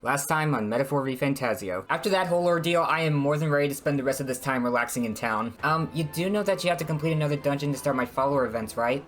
Last time on Metaphor ReFantazio. After that whole ordeal, I am more than ready to spend the rest of this time relaxing in town. You do know that you have to complete another dungeon to start my follower events, right?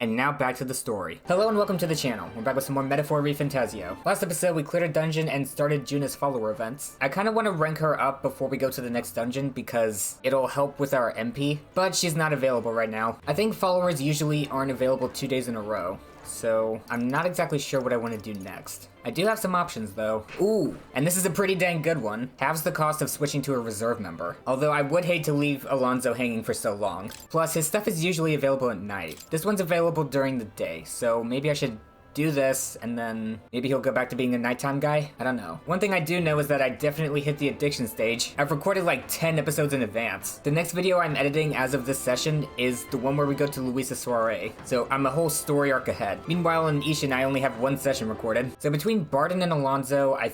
And now back to the story. Hello and welcome to the channel. We're back with some more Metaphor ReFantazio. Last episode we cleared a dungeon and started Junah's follower events. I kind of want to rank her up before we go to the next dungeon because it'll help with our MP, but she's not available right now. I think followers usually aren't available 2 days in a row, so I'm not exactly sure what I want to do next. I do have some options though. Ooh, and this is a pretty dang good one. Halves the cost of switching to a reserve member. Although I would hate to leave Alonzo hanging for so long. Plus, his stuff is usually available at night. This one's available during the day, so maybe I should do this, and then maybe he'll go back to being a nighttime guy? I don't know. One thing I do know is that I definitely hit the addiction stage. I've recorded like 10 episodes in advance. The next video I'm editing as of this session is the one where we go to Luisa's soiree, so I'm a whole story arc ahead. Meanwhile, in Ishin, I only have one session recorded. So between Bardon and Alonzo, I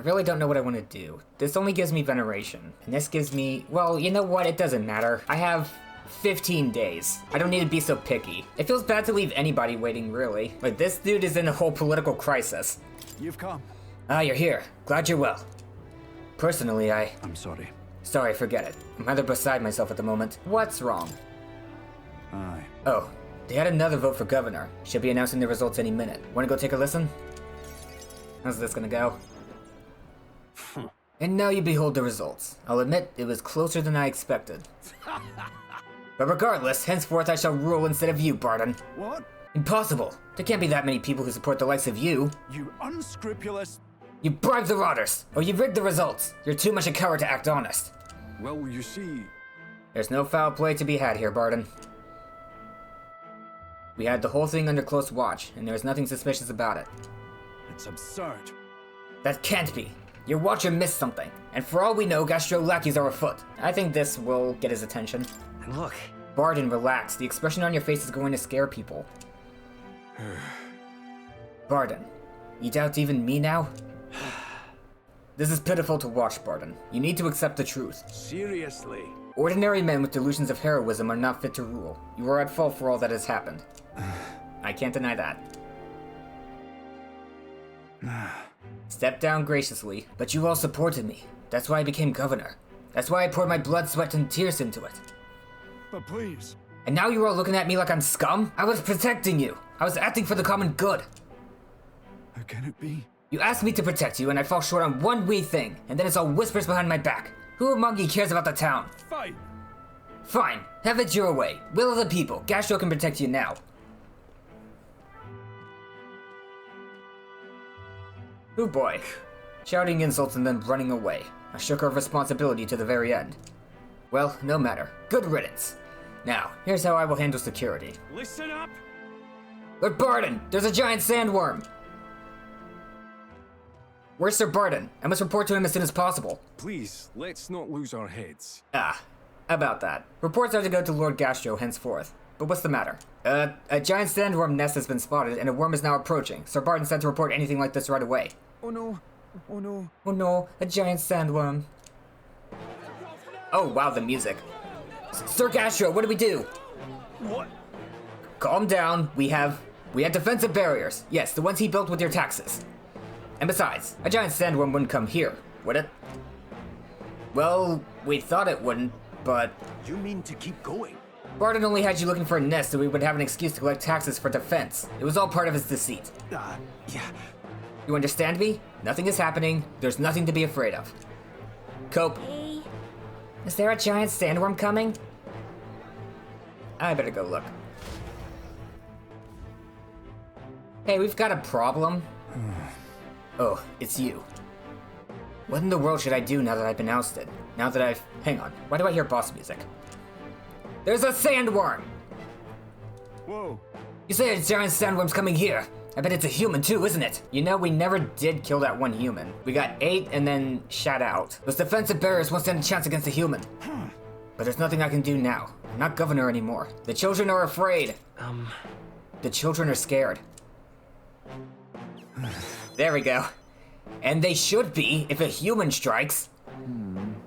really don't know what I want to do. This only gives me veneration, and this gives me, well, you know what, it doesn't matter. I have 15 days. I don't need to be so picky. It feels bad to leave anybody waiting, really. Like, this dude is in a whole political crisis. You've come. Ah, you're here. Glad you're well. Personally, I'm sorry. Sorry, forget it. I'm rather beside myself at the moment. What's wrong? Aye. Oh, they had another vote for governor. Should be announcing the results any minute. Wanna go take a listen? How's this gonna go? And now you behold the results. I'll admit, it was closer than I expected. But regardless, henceforth I shall rule instead of you, Bardon. What? Impossible. There can't be that many people who support the likes of you. You unscrupulous... You bribed the rotters, or you rigged the results. You're too much a coward to act honest. Well, you see... There's no foul play to be had here, Bardon. We had the whole thing under close watch, and there's nothing suspicious about it. It's absurd. That can't be. Your watcher missed something, and for all we know, Gastro lackeys are afoot. I think this will get his attention. And look. Bardon, relax. The expression on your face is going to scare people. Bardon, you doubt even me now? This is pitiful to watch, Bardon. You need to accept the truth. Seriously? Ordinary men with delusions of heroism are not fit to rule. You are at fault for all that has happened. I can't deny that. Step down graciously, but you all supported me. That's why I became governor. That's why I poured my blood, sweat, and tears into it. But please... And now you're all looking at me like I'm scum? I was protecting you. I was acting for the common good. How can it be? You asked me to protect you, and I fall short on one wee thing, and then it's all whispers behind my back. Who among you cares about the town? Fight! Fine. Have it your way. Will of the people. Gastro can protect you now. Oh boy. Shouting insults and then running away. A shocker of responsibility to the very end. Well, no matter. Good riddance. Now, here's how I will handle security. Listen up! Lord Bardon! There's a giant sandworm! Where's Sir Bardon? I must report to him as soon as possible. Please, let's not lose our heads. Ah, about that. Reports are to go to Lord Gastro henceforth. But what's the matter? A giant sandworm nest has been spotted and a worm is now approaching. Sir Bardon said to report anything like this right away. Oh no. Oh no. Oh no, a giant sandworm. Oh wow, the music. Sir Gastro, what do we do? What? Calm down, we have defensive barriers. Yes, the ones he built with your taxes. And besides, a giant sandworm wouldn't come here, would it? Well, we thought it wouldn't, but... You mean to keep going? Bardon only had you looking for a nest so we would have an excuse to collect taxes for defense. It was all part of his deceit. Yeah. You understand me? Nothing is happening. There's nothing to be afraid of. Cope. Hey. Is there a giant sandworm coming? I better go look. Hey, we've got a problem. Oh, it's you. What in the world should I do now that I've been ousted? Now that I've... Hang on. Why do I hear boss music? There's a sandworm! Whoa. You say a giant sandworm's coming here. I bet it's a human too, isn't it? You know, we never did kill that one human. We got 8 and then shot out. Those defensive barriers won't stand a chance against a human. But there's nothing I can do now. I'm not governor anymore. The children are afraid. The children are scared. There we go. And they should be if a human strikes.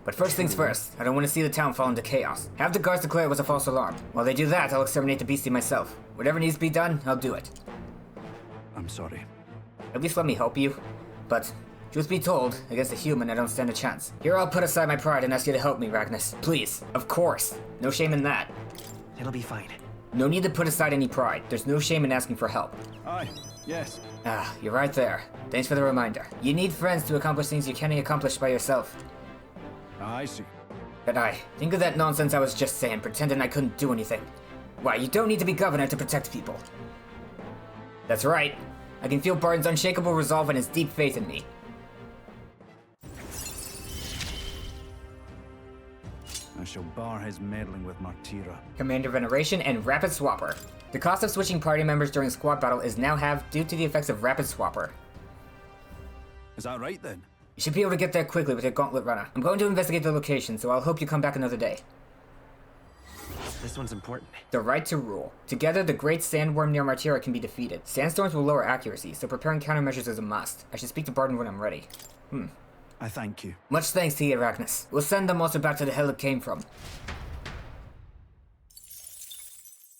But first things first, I don't want to see the town fall into chaos. Have the guards declare it was a false alarm. While they do that, I'll exterminate the beastie myself. Whatever needs to be done, I'll do it. I'm sorry. At least let me help you. But, truth be told, against a human I don't stand a chance. Here I'll put aside my pride and ask you to help me, Ragnas. Please. Of course. No shame in that. It'll be fine. No need to put aside any pride. There's no shame in asking for help. Aye, yes. Ah, you're right there. Thanks for the reminder. You need friends to accomplish things you can't accomplish by yourself. I see. But think of that nonsense I was just saying, pretending I couldn't do anything. Why, you don't need to be governor to protect people. That's right. I can feel Bardon's unshakable resolve and his deep faith in me. I shall bar his meddling with Martira. Commander Veneration and Rapid Swapper. The cost of switching party members during squad battle is now halved due to the effects of Rapid Swapper. Is that right then? You should be able to get there quickly with your Gauntlet Runner. I'm going to investigate the location, so I'll hope you come back another day. This one's important. The right to rule. Together, the great sandworm near Martira can be defeated. Sandstorms will lower accuracy, so preparing countermeasures is a must. I should speak to Bardon when I'm ready. I thank you. Much thanks to you, Ragnas. We'll send the monster back to the hell it came from.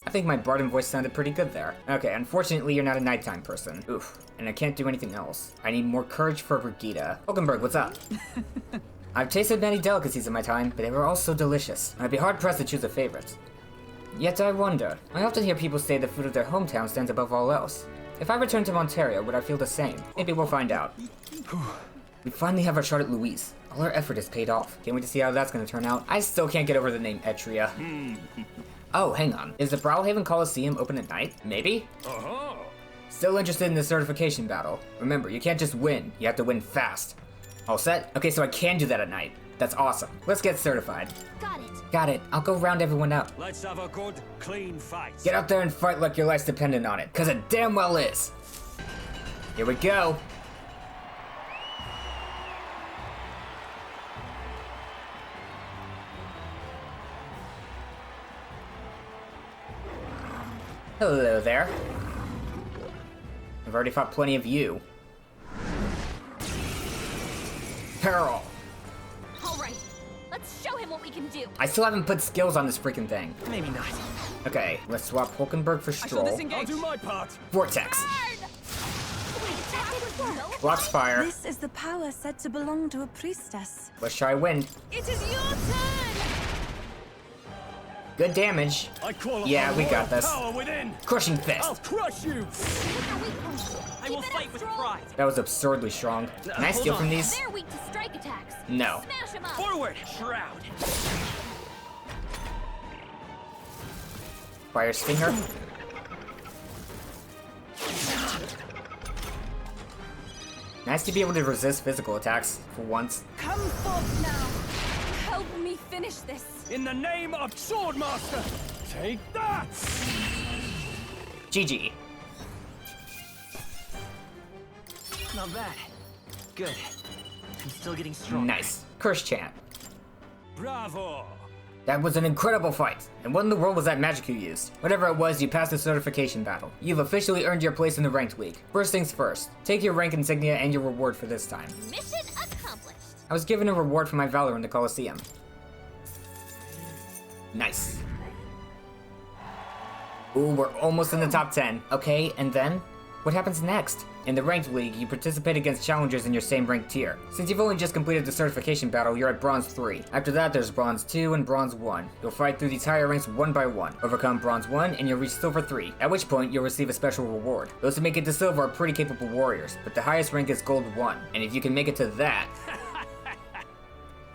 I think my Bardon voice sounded pretty good there. Okay, unfortunately you're not a nighttime person. Oof. And I can't do anything else. I need more courage for Brigitta. Hulkenberg, what's up? I've tasted many delicacies in my time, but they were all so delicious. I'd be hard-pressed to choose a favorite. Yet I wonder. I often hear people say the food of their hometown stands above all else. If I returned to Ontario, would I feel the same? Maybe we'll find out. We finally have our shot at Louise. All our effort has paid off. Can't wait to see how that's gonna turn out. I still can't get over the name Etria. Oh, hang on. Is the Brawlhaven Colliseum open at night? Maybe? Still interested in the certification battle. Remember, you can't just win. You have to win fast. All set? Okay, so I can do that at night. That's awesome. Let's get certified. Got it. Got it. I'll go round everyone up. Let's have a good, clean fight. Get out there and fight like your life's dependent on it, cause it damn well is. Here we go. Hello there. I've already fought plenty of you. Peril. All right. Let's show him what we can do. I still haven't put skills on this freaking thing. Maybe not. Okay, let's swap Hulkenberg for Stroll. I'll do my part. Vortex. Wait, that didn't work. Blocks fire. This is the power said to belong to a priestess. Let's try wind. It is your turn. Good damage. I call Yeah, upon we the got royal this. Power within. Crushing fist. I'll crush you. I will fight with pride. That was absurdly strong. Can I steal from these? They're weak to strike attacks. No. Smash him up. Forward, shroud. Fire Stinger. Nice to be able to resist physical attacks for once. Come forth now. Help me finish this. In the name of Swordmaster, take that. GG. Not bad. Good. I'm still getting stronger. Nice. Curse chant. Bravo. That was an incredible fight. And what in the world was that magic you used? Whatever it was, you passed the certification battle. You've officially earned your place in the ranked league. First things first, take your rank insignia and your reward for this time. Mission accomplished. I was given a reward for my valor in the Colosseum. Nice. Ooh, we're almost in the top 10. Okay, and then? What happens next? In the ranked league, you participate against challengers in your same rank tier. Since you've only just completed the certification battle, you're at Bronze 3. After that, there's Bronze 2 and Bronze 1. You'll fight through these higher ranks one by one. Overcome Bronze 1, and you'll reach Silver 3, at which point you'll receive a special reward. Those who make it to Silver are pretty capable warriors, but the highest rank is Gold 1, and if you can make it to that,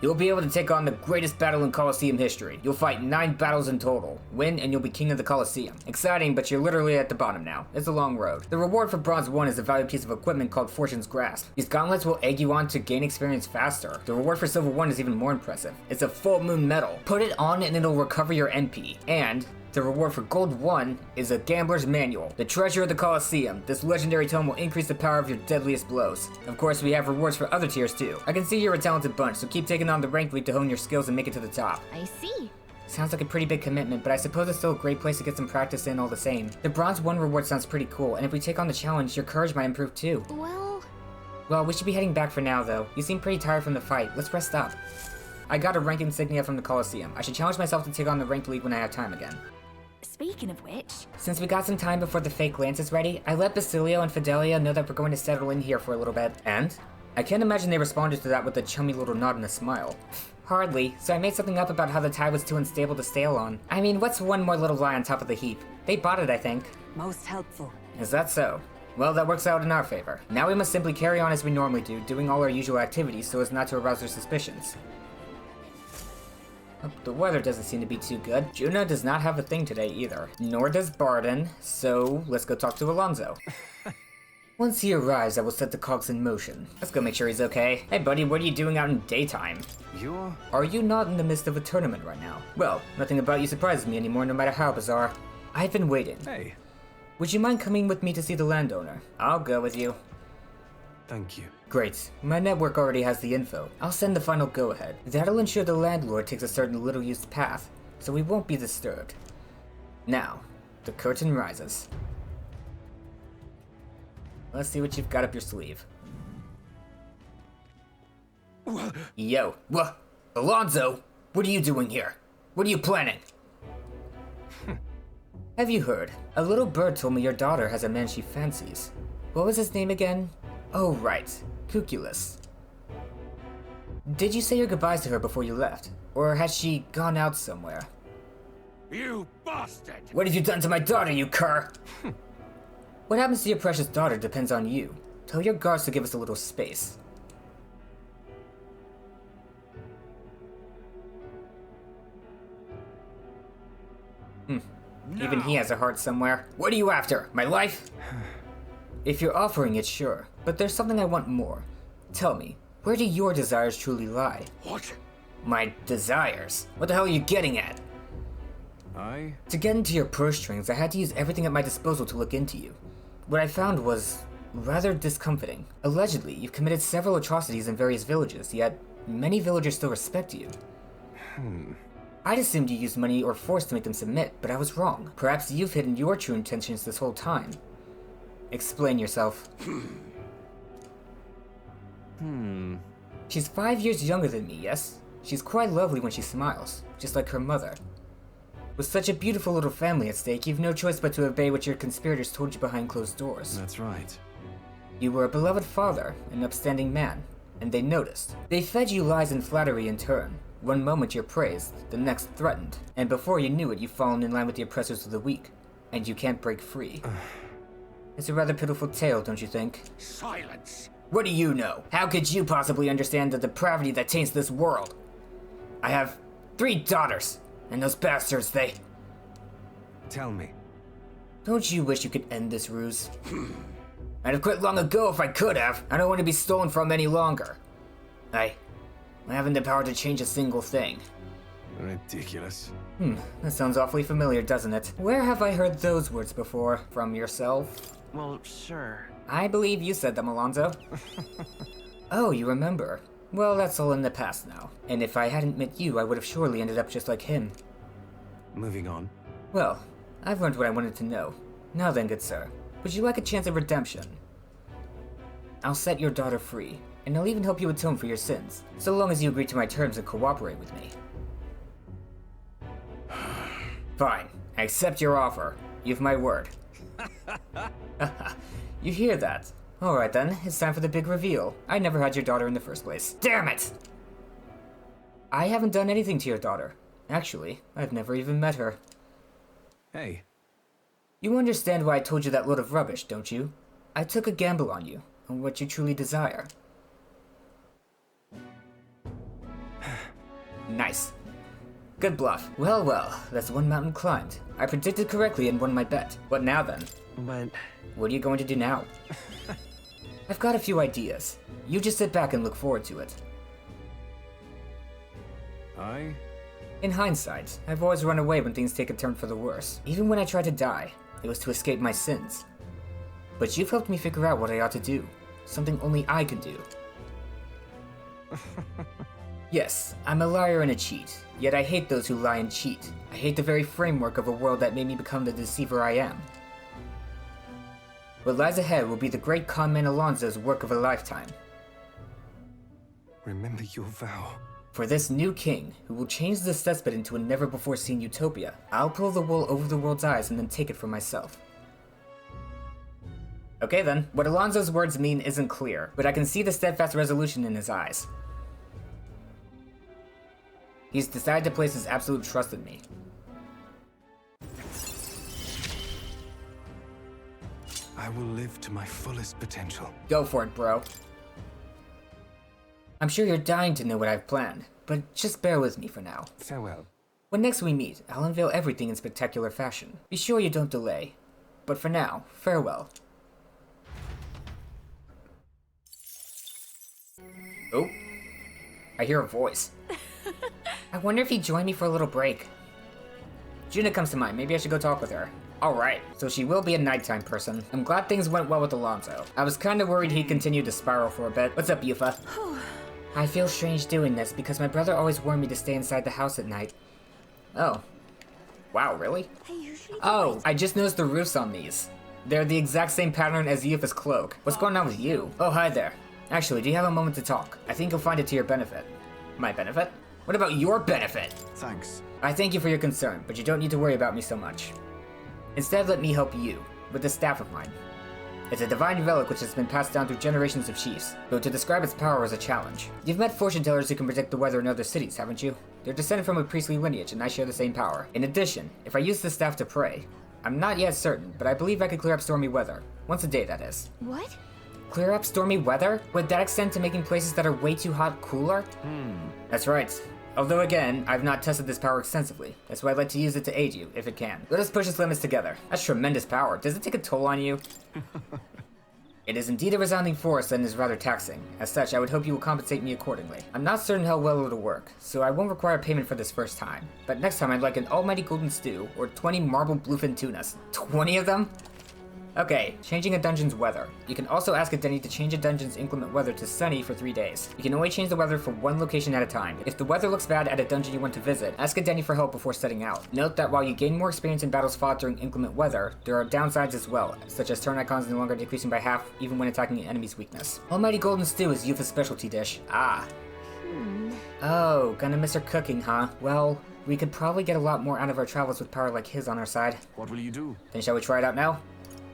you'll be able to take on the greatest battle in Colosseum history. You'll fight 9 battles in total, win, and you'll be king of the Colosseum. Exciting, but you're literally at the bottom now. It's a long road. The reward for Bronze 1 is a valued piece of equipment called Fortune's Grasp. These gauntlets will egg you on to gain experience faster. The reward for Silver 1 is even more impressive. It's a full moon medal. Put it on and it'll recover your NP. And the reward for Gold 1 is a Gambler's Manual, the treasure of the Colosseum. This legendary tome will increase the power of your deadliest blows. Of course, we have rewards for other tiers too. I can see you're a talented bunch, so keep taking on the ranked league to hone your skills and make it to the top. I see. Sounds like a pretty big commitment, but I suppose it's still a great place to get some practice in all the same. The Bronze 1 reward sounds pretty cool, and if we take on the challenge, your courage might improve too. Well, we should be heading back for now though. You seem pretty tired from the fight. Let's rest up. I got a rank insignia from the Colosseum. I should challenge myself to take on the ranked league when I have time again. Speaking of which... Since we got some time before the fake lance is ready, I let Basilio and Fidelia know that we're going to settle in here for a little bit. And? I can't imagine they responded to that with a chummy little nod and a smile. Hardly, so I made something up about how the tide was too unstable to sail on. I mean, what's one more little lie on top of the heap? They bought it, I think. Most helpful. Is that so? Well, that works out in our favor. Now we must simply carry on as we normally do, doing all our usual activities so as not to arouse their suspicions. Oh, the weather doesn't seem to be too good. Junah does not have a thing today either. Nor does Bardon, so let's go talk to Alonzo. Once he arrives, I will set the cogs in motion. Let's go make sure he's okay. Hey buddy, what are you doing out in daytime? Are you not in the midst of a tournament right now? Well, nothing about you surprises me anymore, no matter how bizarre. I've been waiting. Hey. Would you mind coming with me to see the landowner? I'll go with you. Thank you. Great. My network already has the info. I'll send the final go-ahead. That'll ensure the landlord takes a certain little-used path, so we won't be disturbed. Now, the curtain rises. Let's see what you've got up your sleeve. Yo, what? Alonzo, what are you doing here? What are you planning? Have you heard? A little bird told me your daughter has a man she fancies. What was his name again? Oh, right. Cuculus. Did you say your goodbyes to her before you left? Or has she gone out somewhere? You bastard! What have you done to my daughter, you cur? What happens to your precious daughter depends on you. Tell your guards to give us a little space. Even he has a heart somewhere. What are you after? My life? If you're offering it, sure. But there's something I want more. Tell me, where do your desires truly lie? What? My desires? What the hell are you getting at? To get into your purse strings, I had to use everything at my disposal to look into you. What I found was rather discomfiting. Allegedly, you've committed several atrocities in various villages, yet many villagers still respect you. I'd assumed you used money or force to make them submit, but I was wrong. Perhaps you've hidden your true intentions this whole time. Explain yourself. She's 5 years younger than me, yes? She's quite lovely when she smiles, just like her mother. With such a beautiful little family at stake, you've no choice but to obey what your conspirators told you behind closed doors. That's right. You were a beloved father, an upstanding man, and they noticed. They fed you lies and flattery in turn. One moment you're praised, the next threatened, and before you knew it, you've fallen in line with the oppressors of the weak, and you can't break free. It's a rather pitiful tale, don't you think? Silence! What do you know? How could you possibly understand the depravity that taints this world? I have 3 daughters, and those bastards, they... Tell me. Don't you wish you could end this ruse? I'd have quit long ago if I could have. I don't want to be stolen from any longer. I haven't the power to change a single thing. Ridiculous. That sounds awfully familiar, doesn't it? Where have I heard those words before? From yourself? Well, sure. I believe you said them, Alonzo. Oh, you remember. Well, that's all in the past now. And if I hadn't met you, I would have surely ended up just like him. Moving on. Well, I've learned what I wanted to know. Now then, good sir, would you like a chance of redemption? I'll set your daughter free, and I'll even help you atone for your sins, so long as you agree to my terms and cooperate with me. Fine, I accept your offer. You've my word. You hear that? Alright then, it's time for the big reveal. I never had your daughter in the first place. Damn it! I haven't done anything to your daughter. Actually, I've never even met her. Hey. You understand why I told you that load of rubbish, don't you? I took a gamble on you, on what you truly desire. Nice. Good bluff. Well, well, that's one mountain climbed. I predicted correctly and won my bet. What now then? But... What are you going to do now? I've got a few ideas. You just sit back and look forward to it. In hindsight, I've always run away when things take a turn for the worse. Even when I tried to die, it was to escape my sins. But you've helped me figure out what I ought to do. Something only I can do. Yes, I'm a liar and a cheat, yet I hate those who lie and cheat. I hate the very framework of a world that made me become the deceiver I am. What lies ahead will be the great conman Alonzo's work of a lifetime. Remember your vow. For this new king, who will change this despot into a never-before-seen utopia, I'll pull the wool over the world's eyes and then take it for myself. Okay then, what Alonzo's words mean isn't clear, but I can see the steadfast resolution in his eyes. He's decided to place his absolute trust in me. I will live to my fullest potential. Go for it, bro. I'm sure you're dying to know what I've planned, but just bear with me for now. Farewell. When next we meet, I'll unveil everything in spectacular fashion. Be sure you don't delay. But for now, farewell. Oh, I hear a voice. I wonder if he'd join me for a little break. Junah comes to mind, maybe I should go talk with her. Alright, so she will be a nighttime person. I'm glad things went well with Alonzo. I was kinda worried he'd continue to spiral for a bit. What's up, Yufa? I feel strange doing this because my brother always warned me to stay inside the house at night. Oh. Wow, really? Oh, I just noticed the roofs on these. They're the exact same pattern as Yufa's cloak. What's going on with you? Oh, hi there. Actually, do you have a moment to talk? I think you'll find it to your benefit. My benefit? What about your benefit? Thanks. I thank you for your concern, but you don't need to worry about me so much. Instead, let me help you, with this staff of mine. It's a divine relic which has been passed down through generations of chiefs, though to describe its power is a challenge. You've met fortune tellers who can predict the weather in other cities, haven't you? They're descended from a priestly lineage, and I share the same power. In addition, if I use this staff to pray, I'm not yet certain, but I believe I could clear up stormy weather. Once a day, that is. What? Clear up stormy weather? Would that extend to making places that are way too hot cooler? That's right. Although again, I've not tested this power extensively. That's why I'd like to use it to aid you, if it can. Let us push its limits together. That's tremendous power. Does it take a toll on you? It is indeed a resounding force and is rather taxing. As such, I would hope you will compensate me accordingly. I'm not certain how well it'll work, so I won't require payment for this first time. But next time I'd like an almighty golden stew, or 20 marble bluefin tunas. 20 of them? Okay, changing a dungeon's weather. You can also ask a Denny to change a dungeon's inclement weather to sunny for 3 days. You can only change the weather for one location at a time. If the weather looks bad at a dungeon you want to visit, ask a Denny for help before setting out. Note that while you gain more experience in battles fought during inclement weather, there are downsides as well, such as turn icons no longer decreasing by half even when attacking an enemy's weakness. Almighty Golden Stew is Yufa's specialty dish. Ah. Oh, gonna miss her cooking, huh? Well, we could probably get a lot more out of our travels with power like his on our side. What will you do? Then shall we try it out now?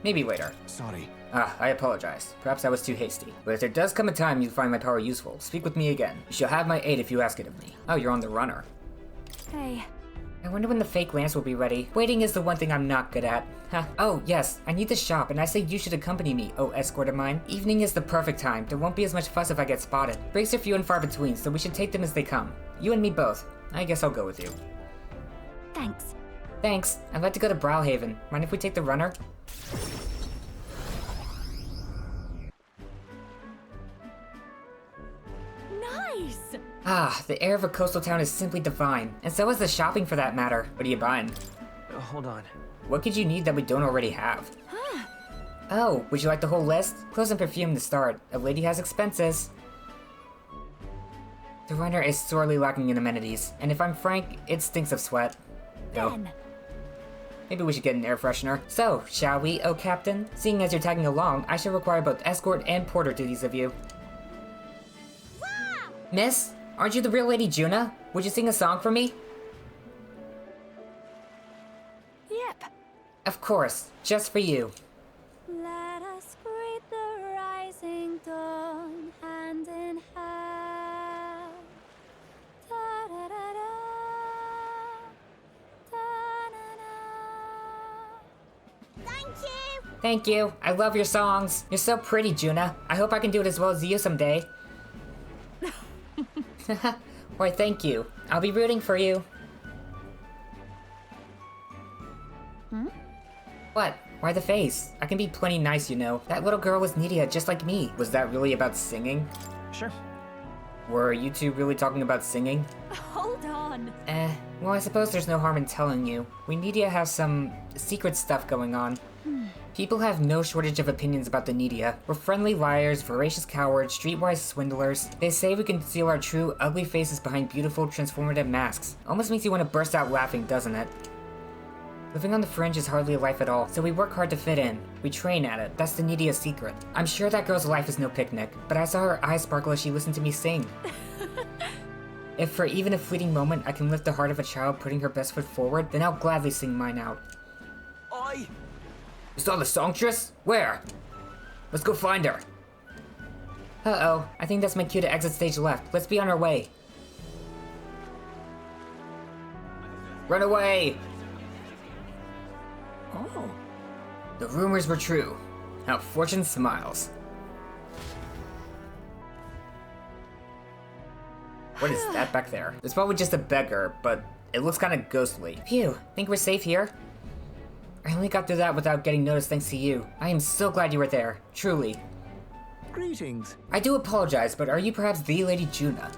Maybe later. Sorry. I apologize. Perhaps I was too hasty. But if there does come a time you find my power useful, speak with me again. You shall have my aid if you ask it of me. Oh, you're on the runner. Hey. I wonder when the fake lance will be ready. Waiting is the one thing I'm not good at. Huh. Oh, yes, I need to shop, and I say you should accompany me, oh escort of mine. Evening is the perfect time. There won't be as much fuss if I get spotted. Breaks are few and far between, so we should take them as they come. You and me both. I guess I'll go with you. Thanks. Thanks. I'd like to go to Browhaven. Mind if we take the runner? Nice! Ah, the air of a coastal town is simply divine, and so is the shopping for that matter. What are you buying? Hold on. What could you need that we don't already have? Oh, would you like the whole list? Clothes and perfume to start. A lady has expenses. The runner is sorely lacking in amenities, and if I'm frank, it stinks of sweat. Ben. Maybe we should get an air freshener. So, shall we, oh captain? Seeing as you're tagging along, I shall require both escort and porter duties of you. Miss, aren't you the real Lady Junah? Would you sing a song for me? Yep. Of course, just for you. Let us greet the rising dawn hand in hand. Da-da-da-da, da-na-na. Thank you! Thank you. I love your songs. You're so pretty, Junah. I hope I can do it as well as you someday. Why, thank you. I'll be rooting for you. What? Why the face? I can be plenty nice, you know. That little girl was nidia just like me. Was that really about singing? Sure. Were you two really talking about singing? Hold on. Well, I suppose there's no harm in telling you. We nidia have some secret stuff going on. People have no shortage of opinions about the nidia. We're friendly liars, voracious cowards, streetwise swindlers. They say we can conceal our true, ugly faces behind beautiful, transformative masks. Almost makes you want to burst out laughing, doesn't it? Living on the fringe is hardly a life at all, so we work hard to fit in. We train at it. That's the nidia's secret. I'm sure that girl's life is no picnic, but I saw her eyes sparkle as she listened to me sing. If for even a fleeting moment I can lift the heart of a child putting her best foot forward, then I'll gladly sing mine out. I... You saw the songstress? Where? Let's go find her. Uh-oh, I think that's my cue to exit stage left. Let's be on our way. Run away! Oh. The rumors were true. How fortune smiles. What is that back there? It's probably just a beggar, but it looks kind of ghostly. Phew, think we're safe here? I only got through that without getting noticed thanks to you. I am so glad you were there, truly. Greetings. I do apologize, but are you perhaps the Lady Junah?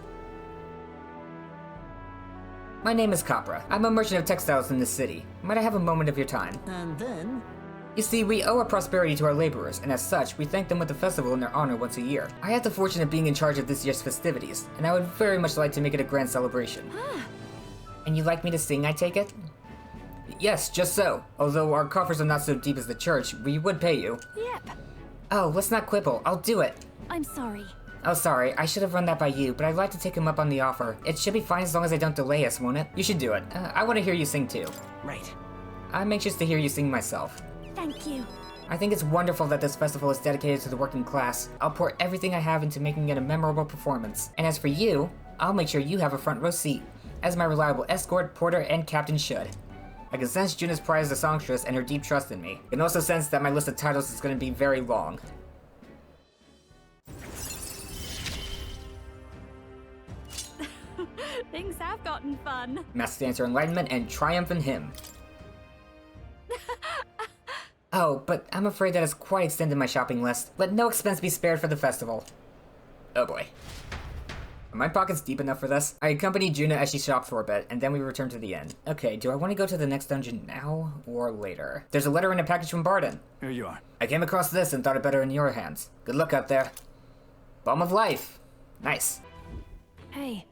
My name is Capra. I'm a merchant of textiles in this city. Might I have a moment of your time? And then... You see, we owe our prosperity to our laborers, and as such, we thank them with a festival in their honor once a year. I had the fortune of being in charge of this year's festivities, and I would very much like to make it a grand celebration. And you'd like me to sing, I take it? Yes, just so. Although our coffers are not so deep as the church, we would pay you. Yep. Oh, let's not quibble. I'll do it. I'm sorry. Oh, sorry. I should have run that by you, but I'd like to take him up on the offer. It should be fine as long as I don't delay us, won't it? You should do it. I want to hear you sing too. Right. I'm anxious to hear you sing myself. Thank you. I think it's wonderful that this festival is dedicated to the working class. I'll pour everything I have into making it a memorable performance. And as for you, I'll make sure you have a front row seat, as my reliable escort, porter, and captain should. I can sense Junah's pride as a songstress and her deep trust in me. I can also sense that my list of titles is going to be very long. Things have gotten fun. Master Dancer Enlightenment and Triumphant Hymn. Oh, but I'm afraid that has quite extended my shopping list. Let no expense be spared for the festival. Oh boy. Are my pockets deep enough for this? I accompanied Junah as she shopped for a bit, and then we returned to the inn. Okay, do I want to go to the next dungeon now or later? There's a letter and a package from Bardon. Here you are. I came across this and thought it better in your hands. Good luck out there. Balm of Life. Nice. Hey.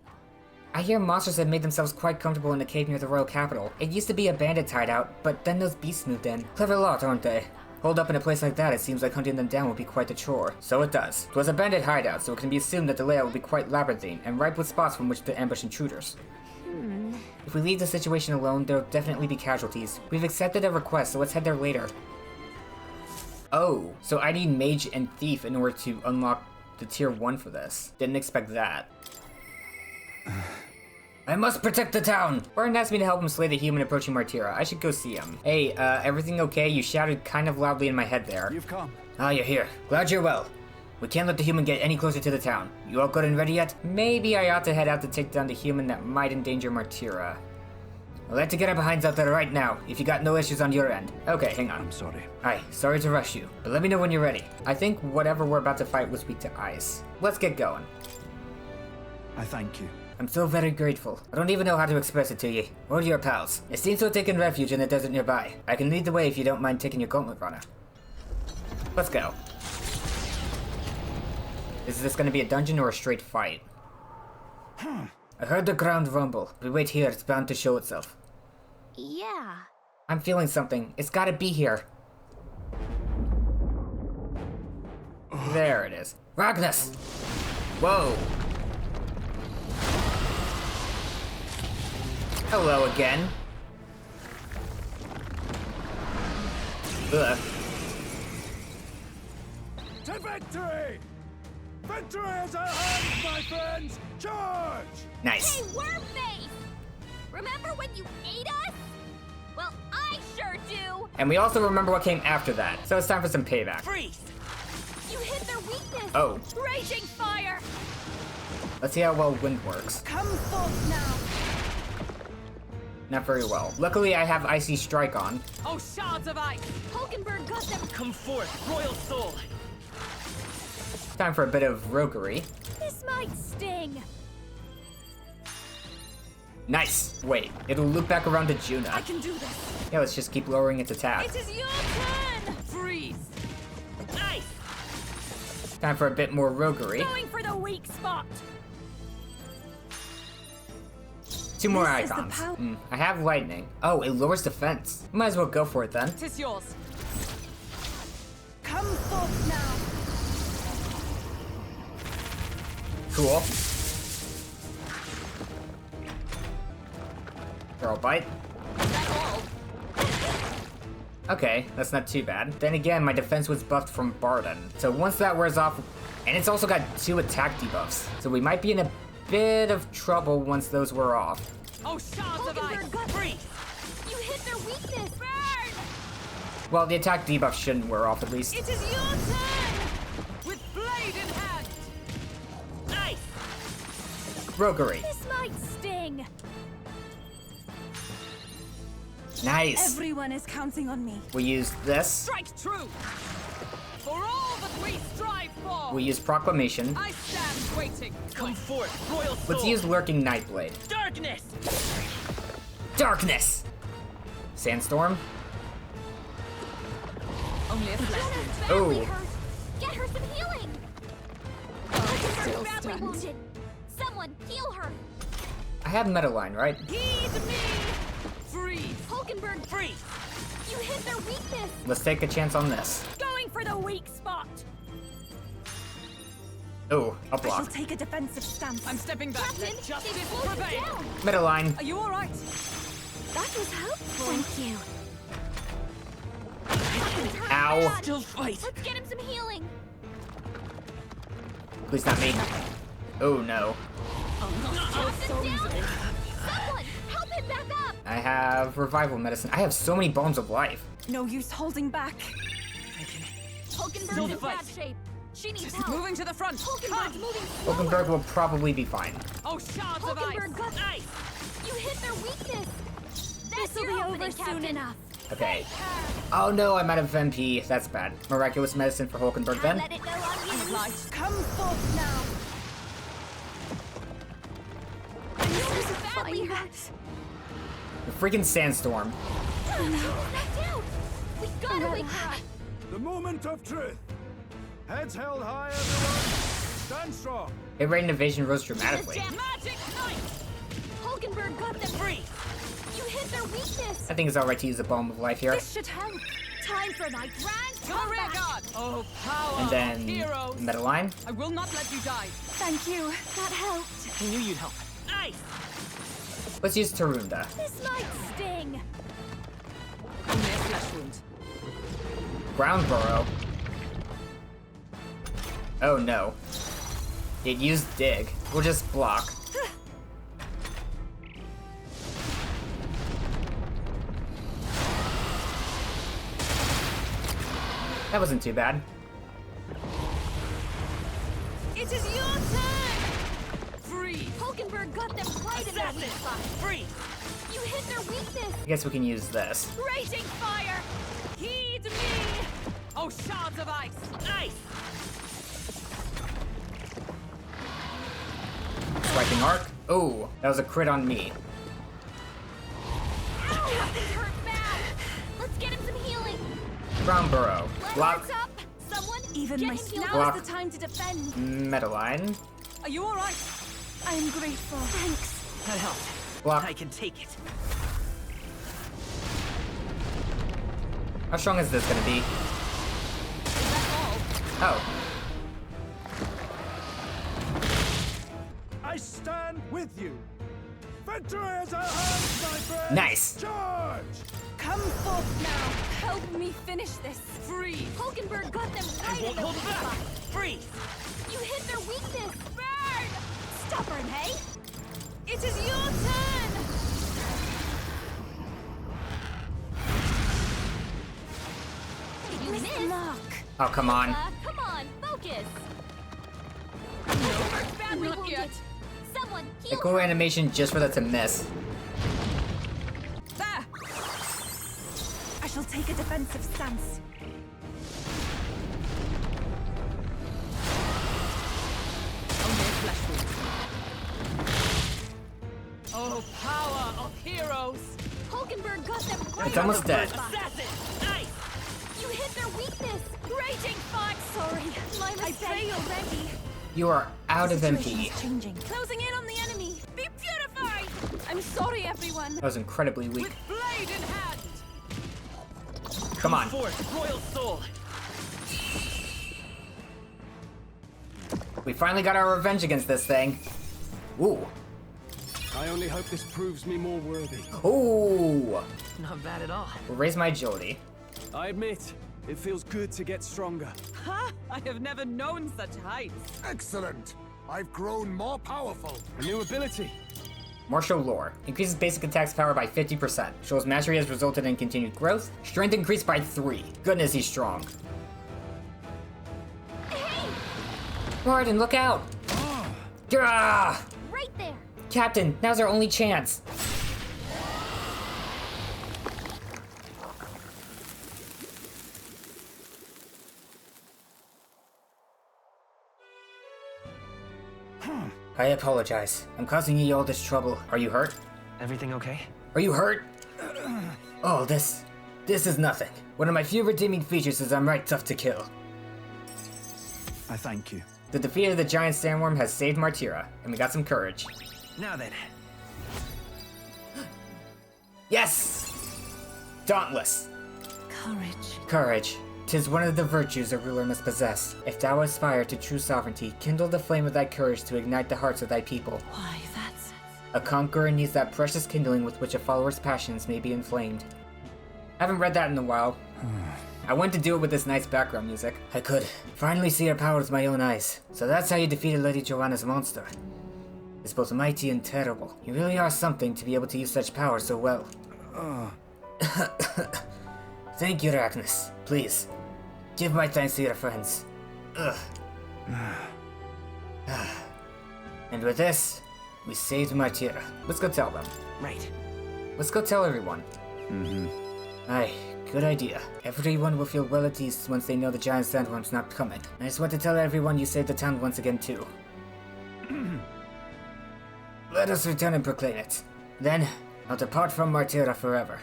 I hear monsters have made themselves quite comfortable in the cave near the royal capital. It used to be a bandit hideout, but then those beasts moved in. Clever lot, aren't they? Holed up in a place like that, it seems like hunting them down would be quite a chore. So it does. It was a bandit hideout, so it can be assumed that the layout will be quite labyrinthine, and ripe with spots from which to ambush intruders. If we leave the situation alone, there'll definitely be casualties. We've accepted a request, so let's head there later. Oh, so I need Mage and Thief in order to unlock the tier 1 for this. Didn't expect that. I must protect the town! Bardon asked me to help him slay the human approaching Martira. I should go see him. Hey, everything okay? You shouted kind of loudly in my head there. You've come. Ah, you're here. Glad you're well. We can't let the human get any closer to the town. You all good and ready yet? Maybe I ought to head out to take down the human that might endanger Martira. I'd like to get our behinds out there right now, if you got no issues on your end. Okay, hang on. I'm sorry. Aye, sorry to rush you, but let me know when you're ready. I think whatever we're about to fight was weak to ice. Let's get going. I thank you. I'm so very grateful. I don't even know how to express it to you. Or to your pals. It seems to have taken refuge in the desert nearby. I can lead the way if you don't mind taking your gauntlet runner. Let's go. Is this gonna be a dungeon or a straight fight? I heard the ground rumble. We wait here, it's bound to show itself. Yeah. I'm feeling something. It's gotta be here. There it is. Ragnus! Whoa! Hello again. Ugh. To victory! Victory is our hands, my friends! Charge! Nice. Hey, Wormface! Remember when you ate us? Well, I sure do! And we also remember what came after that, so it's time for some payback. Freeze! You hit their weakness! Oh, Raging fire! let's see how well wind works. Come forth now. Not very well. Luckily, I have Icy Strike on. Oh, shards of ice. Hulkenberg got them! Come forth, royal soul! Time for a bit of roguery. This might sting! Nice! Wait, it'll loop back around to I Junah. can do this. Yeah, let's just keep lowering its attack. It is your turn. Freeze. Nice! Time for a bit more roguery. Going for the weak spot! 2 more This is the icons. power- I have lightning. Oh, it lowers defense. Might as well go for it then. Tis yours. Come forth now. Cool. Girl bite. Okay, that's not too bad. Then again, my defense was buffed from Bardon. So once that wears off, and it's also got 2 attack debuffs. So we might be in a bit of trouble once those wear off. Oh, shards of ice! Freeze! You hit their weakness! Burn! Well, the attack debuff shouldn't wear off at least. It is your turn! With blade in hand! Ice! Roguery. This might sting. Nice. Everyone is counting on me. We use this. Strike true! For all that we strive for! We use Proclamation. I stand waiting! Come forth, royal soul! Let's use Lurking Nightblade. Darkness! Darkness! Sandstorm. Only a flash. Junah's badly Oh. hurt. Get her some healing. Still Her badly stunned. wounded. Someone heal her. I have Metaline, right? Heed me! Freeze! Hulkenberg, Freeze! you hit their weakness. Let's take a chance on this. Going for the weak spot. Oh, a I shall block. take a defensive stance. I'm stepping back. Captain, Let they justice slowed you prevail! down. Metaline. Are you alright? That was helpful. Thank you. Ow. Still fight! Let's get him some healing. Please not me. Oh no. Captain down. Someone help him back up. I have Revival Medicine. I have so many Bones of Life. No use holding back. Hulkenberg's Still in fight. bad shape. She needs help. Moving to the front! Hulkenberg's Come! moving slower. Hulkenberg will probably be fine. Oh, shards of ice! Hulkenberg got Ice! You hit their weakness. This'll be over soon enough. Okay. Oh no, I'm out of MP. That's bad. Miraculous Medicine for Hulkenberg Can't then. let it go unused. Light! Come forth now. Junah's badly hurt. The freaking Sandstorm. She's knocked out. We gotta wake her up. The moment of truth. Heads held high, everyone. Stand strong. Hit rate and evasion rose dramatically. Jam. Magic knife! Hulkenberg got them. Freeze! You hit their weakness. I think it's alright to use a Bone of Life here. This should help. Time for my grand Comeback! comeback. Oh, power And of then heroes! Metaline. I will not let you die! Thank you. That helped. I knew you'd help. Ice! Let's use Tarunda. This might sting. Only a flesh wound. Ground Burrow. Oh no. It used Dig. We'll just block. That wasn't too bad. It is your turn! Freeze! Hulkenberg got them right in their Assassin! weak spot. Freeze! You hit their weakness. I guess we can use this. Raging fire. Heed me! Oh, shards of ice! Ice! Swiping Arc. Oh, that was a crit on me. Captain's hurt bad. Let's get him some healing. Ground Burrow. Let's Block. up. Someone Even get my him healed. now Block. is the time to defend. Metaline. Are you alright? I am grateful. Thanks. That helped. Block. I can take it. How strong is this gonna be? Is that all? Oh. I stand with you. Victory is our hands, my friends. Nice. Charge. Come forth now. Help me finish this. Freeze! Hulkenberg got them right in Won't their hold weak back! spot. Freeze! You hit their weakness. Burn. Stubborn, hey? It is your turn. You Miss the missed. mark. Oh, come on. Come on, focus. No, Hulkenberg's badly not wounded. yet. Someone A heal cool her. animation just for that to miss. There! I shall take a defensive stance. Only a flesh wound. Oh, power of heroes! Hulkenberg got them right It's in almost their dead. weak spot. Assassin! Ice! You hit their weakness. Raging fire. Sorry, my mistake. I pray already. You are out of MP. Situation's changing. Closing in on the enemy. Be purified. I'm sorry, everyone. That was incredibly weak. With blade in hand! Come on. Forth, royal soul! We finally got our revenge against this thing. Ooh. I only hope this proves me more worthy. Ooh! Not bad at all. Will raise my agility. I admit, it feels good to get stronger. Ha! I have never known such heights. Excellent! I've grown more powerful. A new ability. Martial lore. Increases basic attack's power by 50%. Shows mastery has resulted in continued growth. Strength increased by 3. Goodness, he's strong. Hey! Bardon, look out! Gah! Right there! Captain, now's our only chance. I apologize. I'm causing you all this trouble. Are you hurt? Everything okay? Are you hurt? Oh, this is nothing. One of my few redeeming features is I'm right tough to kill. I thank you. The defeat of the giant sandworm has saved Martira, and we got some courage. Now then. Yes! Dauntless. Courage. Courage. 'Tis one of the virtues a ruler must possess. If thou aspire to true sovereignty, kindle the flame of thy courage to ignite the hearts of thy people. Why, that's... A conqueror needs that precious kindling with which a follower's passions may be inflamed. I haven't read that in a while. I wanted to do it with this nice background music. I could finally see her power with my own eyes. So that's how you defeated Lady Joanna's monster. It's both mighty and terrible. You really are something to be able to use such power so well. Thank you, Arachnus. Please, give my thanks to your friends. And with this, we saved Martira. Let's go tell them. Right. Let's go tell everyone. Aye, good idea. Everyone will feel well at ease once they know the giant sandworm's not coming. I just want to tell everyone you saved the town once again too. Let us return and proclaim it. Then, I'll depart from Martira forever.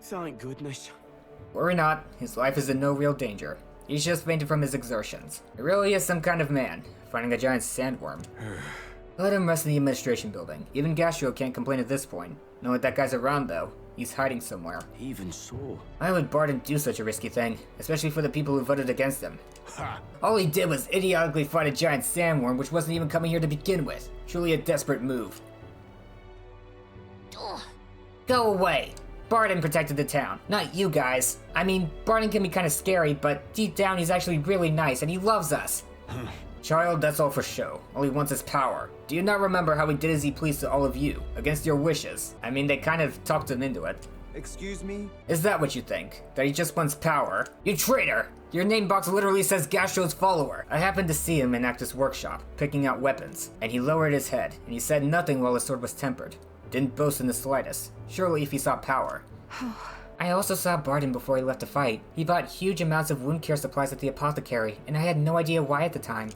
Thank goodness. Worry not, his life is in no real danger. He's just fainted from his exertions. He really is some kind of man, finding a giant sandworm. Let him rest in the administration building. Even Gastro can't complain at this point. Knowing that guy's around though, he's hiding somewhere. Even so. Why would Bardon do such a risky thing, especially for the people who voted against him? All he did was idiotically fight a giant sandworm which wasn't even coming here to begin with. Truly a desperate move. Ugh. Go away! Bardon protected the town, not you guys. I mean, Bardon can be kind of scary, but deep down he's actually really nice and he loves us. Child, that's all for show. All he wants is power. Do you not remember how he did as he pleased to all of you, against your wishes? I mean, they kind of talked him into it. Excuse me? Is that what you think? That he just wants power? You traitor! Your name box literally says Gastro's follower. I happened to see him in Actus' workshop, picking out weapons, and he lowered his head, and he said nothing while his sword was tempered. Didn't boast in the slightest. Surely if he sought power. I also saw Bardon before he left to fight. He bought huge amounts of wound care supplies at the apothecary, and I had no idea why at the time.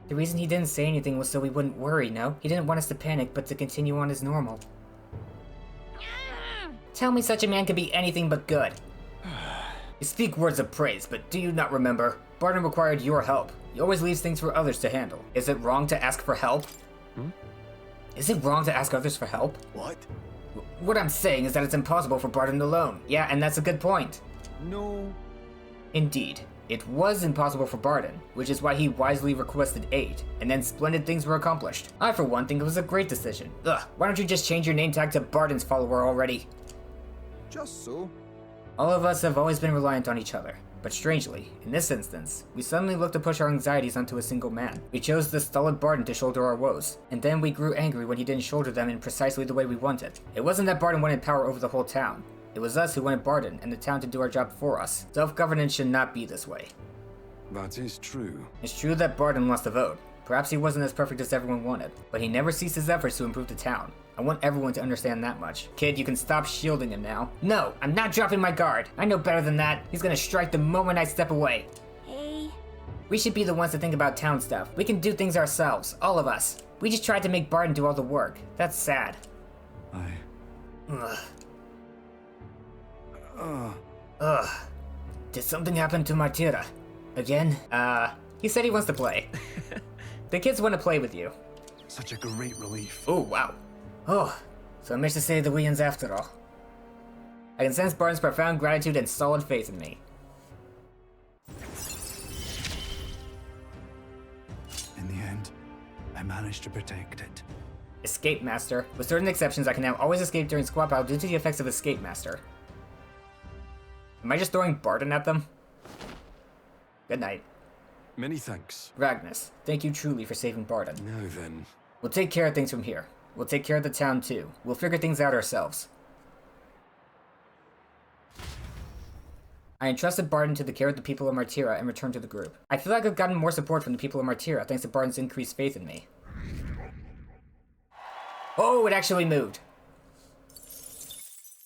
The reason he didn't say anything was so we wouldn't worry, no? He didn't want us to panic, but to continue on as normal. Tell me such a man could be anything but good. You speak words of praise, but do you not remember? Bardon required your help. He always leaves things for others to handle. Is it wrong to ask for help? Is it wrong to ask others for help? What? What I'm saying is that it's impossible for Bardon alone. Yeah, and that's a good point. No. Indeed. It was impossible for Bardon, which is why he wisely requested aid, and then splendid things were accomplished. I, for one, think it was a great decision. Ugh, why don't you just change your name tag to Bardon's follower already? Just so. All of us have always been reliant on each other. But strangely, in this instance, we suddenly looked to push our anxieties onto a single man. We chose the stolid Bardon to shoulder our woes, and then we grew angry when he didn't shoulder them in precisely the way we wanted. It wasn't that Bardon wanted power over the whole town. It was us who wanted Bardon and the town to do our job for us. Self-governance should not be this way. That is true. It's true that Bardon lost the vote. Perhaps he wasn't as perfect as everyone wanted, but he never ceased his efforts to improve the town. I want everyone to understand that much. Kid, you can stop shielding him now. No, I'm not dropping my guard. I know better than that. He's gonna strike the moment I step away. Hey. We should be the ones to think about town stuff. We can do things ourselves, all of us. We just tried to make Bardon do all the work. That's sad. Ugh. Did something happen to Martira? Again? He said he wants to play. The kids want to play with you. Such a great relief. Oh, wow. Oh, so I managed to save the Weans after all. I can sense Bardon's profound gratitude and solid faith in me. managed to protect it. Escape Master. With certain exceptions, I can now always escape during squad battle due to the effects of Escape Master. Am I just throwing Bardon at them? Good night. Many thanks. Ragnus, thank you truly for saving Bardon. Now then. We'll take care of things from here. We'll take care of the town too. We'll figure things out ourselves. I entrusted Bardon to the care of the people of Martira and returned to the group. I feel like I've gotten more support from the people of Martira thanks to Bardon's increased faith in me. Oh, it actually moved.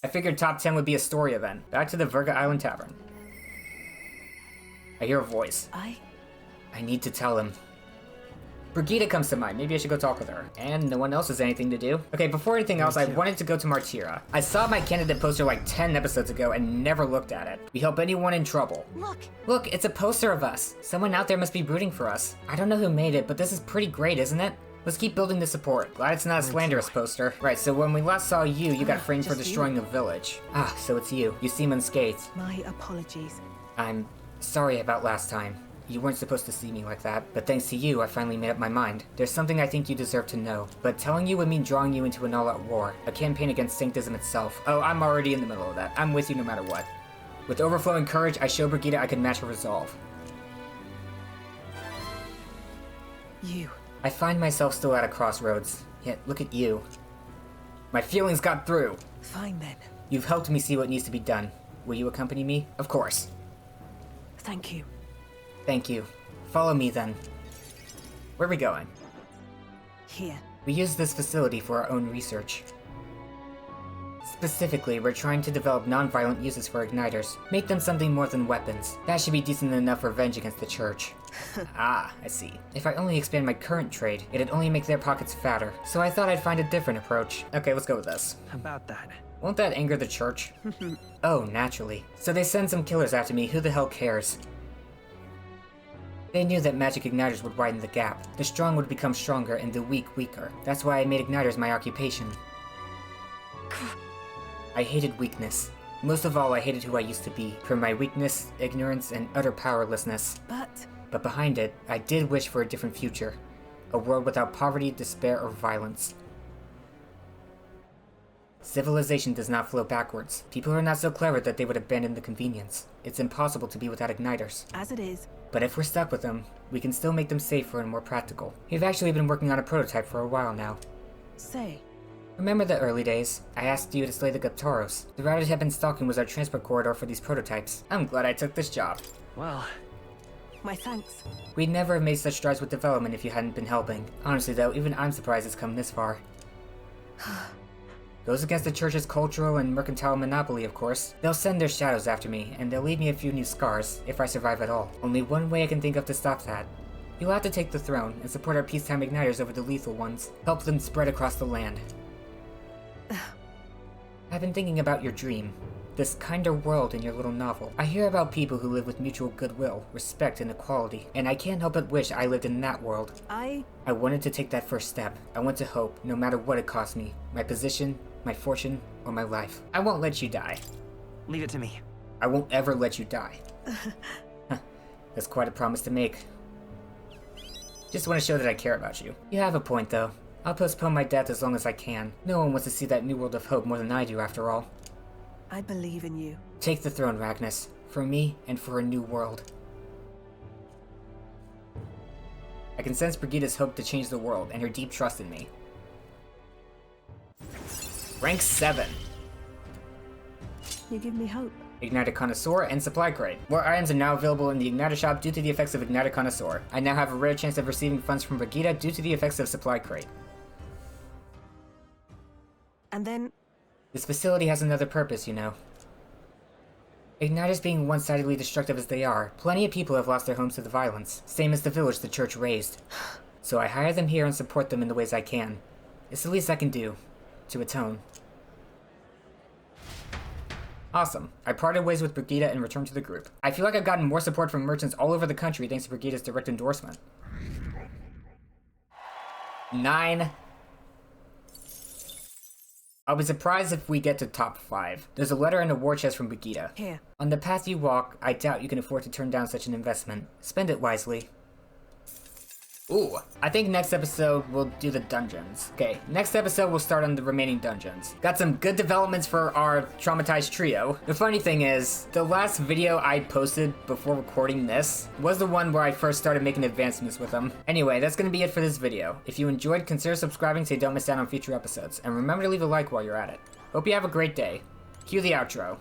I figured top 10 would be a story event. Back to the Virga Island Tavern. I hear a voice. I need to tell him. Brigitta comes to mind. Maybe I should go talk with her. And no one else has anything to do. Okay, before anything else, I wanted to go to Martira. I saw my candidate poster like 10 episodes ago and never looked at it. We help anyone in trouble. Look, it's a poster of us. Someone out there must be rooting for us. I don't know who made it, but this is pretty great, isn't it? Let's keep building the support. Glad it's not a slanderous poster. Right, so when we last saw you, you got framed for destroying a village. Ah, so it's you. You seem unscathed. My apologies. I'm sorry about last time. You weren't supposed to see me like that, but thanks to you, I finally made up my mind. There's something I think you deserve to know, but telling you would mean drawing you into an all-out war, a campaign against Sanctism itself. Oh, I'm already in the middle of that. I'm with you no matter what. With overflowing courage, I showed Brigitta I could match her resolve. I find myself still at a crossroads, yet look at you. My feelings got through. Fine then. You've helped me see what needs to be done. Will you accompany me? Of course. Thank you. Thank you. Follow me then. Where are we going? Here. We use this facility for our own research. Specifically, we're trying to develop non-violent uses for igniters. Make them something more than weapons. That should be decent enough revenge against the church. Ah, I see. If I only expand my current trade, it'd only make their pockets fatter. So I thought I'd find a different approach. Okay, let's go with this. About that. Won't that anger the church? Oh, naturally. So they send some killers after me, who the hell cares? They knew that magic igniters would widen the gap. The strong would become stronger and the weak weaker. That's why I made igniters my occupation. I hated weakness. Most of all, I hated who I used to be, for my weakness, ignorance, and utter powerlessness. But behind it, I did wish for a different future. A world without poverty, despair, or violence. Civilization does not flow backwards. People are not so clever that they would abandon the convenience. It's impossible to be without igniters. As it is. But if we're stuck with them, we can still make them safer and more practical. We've actually been working on a prototype for a while now. Say. Remember the early days? I asked you to slay the Guptaros. The route I had been stalking was our transport corridor for these prototypes. I'm glad I took this job. Well, My thanks. We'd never have made such strides with development if you hadn't been helping. Honestly though, even I'm surprised it's come this far. Goes against the church's cultural and mercantile monopoly, of course. They'll send their shadows after me, and they'll leave me a few new scars, if I survive at all. Only one way I can think of to stop that. You'll have to take the throne, and support our peacetime igniters over the lethal ones. Help them spread across the land. I've been thinking about your dream. This kinder world in your little novel. I hear about people who live with mutual goodwill, respect, and equality, and I can't help but wish I lived in that world. I wanted to take that first step. I want to hope, no matter what it costs me. My position, my fortune, or my life. I won't let you die. leave it to me. I won't ever let you die. That's quite a promise to make. Just want to show that I care about you. You have a point, though. I'll postpone my death as long as I can. No one wants to see that new world of hope more than I do, after all. I believe in you. Take the throne, Ragnus. For me, and for a new world. I can sense Brigitta's hope to change the world, and her deep trust in me. Rank 7. You give me hope. Igniter Connoisseur and Supply Crate. More items are now available in the Igniter shop due to the effects of Igniter Connoisseur. I now have a rare chance of receiving funds from Brigitta due to the effects of Supply Crate. And then... This facility has another purpose, you know. Igniters being one-sidedly destructive as they are, plenty of people have lost their homes to the violence, same as the village the church raised. So I hire them here and support them in the ways I can. It's the least I can do, to atone. Awesome. I parted ways with Brigitta and returned to the group. I feel like I've gotten more support from merchants all over the country thanks to Brigitta's direct endorsement. 9. I'll be surprised if we get to top 5. There's a letter and a war chest from Brigitta. Here. On the path you walk, I doubt you can afford to turn down such an investment. Spend it wisely. Ooh, I think next episode we'll do the dungeons. Okay, next episode we'll start on the remaining dungeons. Got some good developments for our traumatized trio. The funny thing is, the last video I posted before recording this was the one where I first started making advancements with them. Anyway, that's gonna be it for this video. If you enjoyed, consider subscribing so you don't miss out on future episodes. And remember to leave a like while you're at it. Hope you have a great day. Cue the outro.